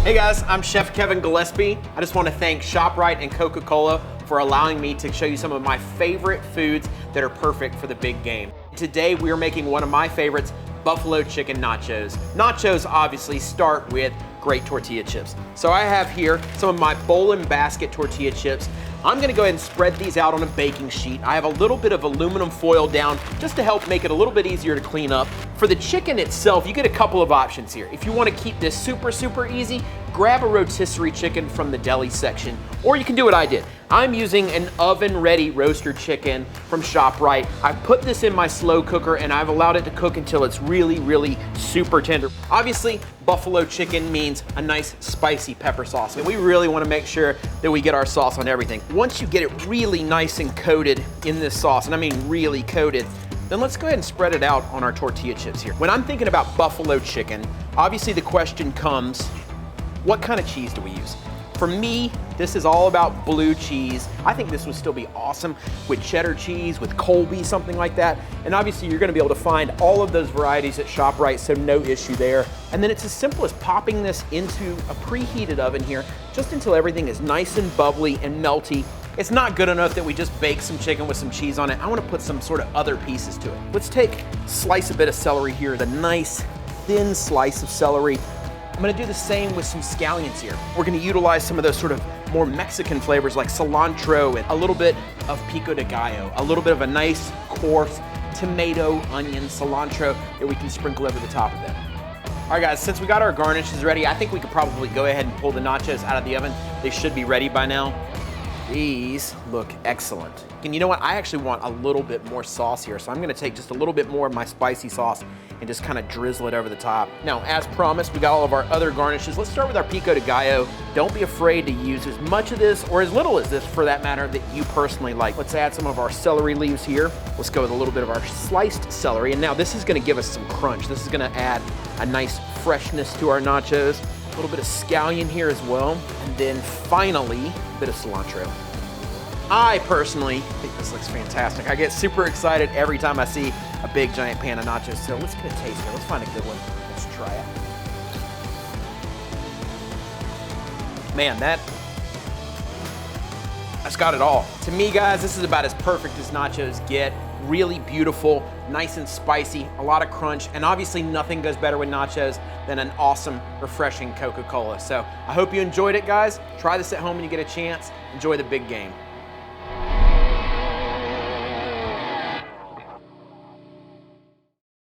Hey guys, I'm Chef Kevin Gillespie. I just want to thank ShopRite and Coca-Cola for allowing me to show you some of my favorite foods that are perfect for the big game. Today we are making one of my favorites, buffalo chicken nachos. Nachos obviously start with great tortilla chips. So I have here some of my bowl and basket tortilla chips. I'm gonna go ahead and spread these out on a baking sheet. I have a little bit of aluminum foil down just to help make it a little bit easier to clean up. For the chicken itself, you get a couple of options here. If you wanna keep this super easy, grab a rotisserie chicken from the deli section, or you can do what I did. I'm using an oven-ready roaster chicken from ShopRite. I put this in my slow cooker and I've allowed it to cook until it's really super tender. Obviously, buffalo chicken means a nice spicy pepper sauce, and we really wanna make sure that we get our sauce on everything. Once you get it really nice and coated in this sauce, and I mean really coated, then let's go ahead and spread it out on our tortilla chips here. When I'm thinking about buffalo chicken, obviously the question comes, what kind of cheese do we use? For me, this is all about blue cheese. I think this would still be awesome with cheddar cheese, with Colby, something like that. And obviously you're gonna be able to find all of those varieties at ShopRite, so no issue there. And then it's as simple as popping this into a preheated oven here, just until everything is nice and bubbly and melty. It's not good enough that we just bake some chicken with some cheese on it. I wanna put some sort of other pieces to it. Let's slice a bit of celery here, the nice thin slice of celery. I'm gonna do the same with some scallions here. We're gonna utilize some of those sort of more Mexican flavors like cilantro and a little bit of pico de gallo, a little bit of a nice coarse tomato, onion, cilantro that we can sprinkle over the top of them. All right guys, since we got our garnishes ready, I think we could probably go ahead and pull the nachos out of the oven. They should be ready by now. These look excellent. And you know what? I actually want a little bit more sauce here, so I'm gonna take just a little bit more of my spicy sauce and just kind of drizzle it over the top. Now, as promised, we got all of our other garnishes. Let's start with our pico de gallo. Don't be afraid to use as much of this, or as little as this for that matter, that you personally like. Let's add some of our celery leaves here. Let's go with a little bit of our sliced celery. And now this is gonna give us some crunch. This is gonna add a nice freshness to our nachos. A little bit of scallion here as well. And then finally, a bit of cilantro. I personally think this looks fantastic. I get super excited every time I see a big giant pan of nachos. So let's get a taste here. Let's find a good one. Let's try it. Man, that's got it all. To me, guys, this is about as perfect as nachos get. Really beautiful, nice and spicy, a lot of crunch, and obviously nothing goes better with nachos than an awesome, refreshing Coca-Cola. So I hope you enjoyed it, guys. Try this at home when you get a chance. Enjoy the big game.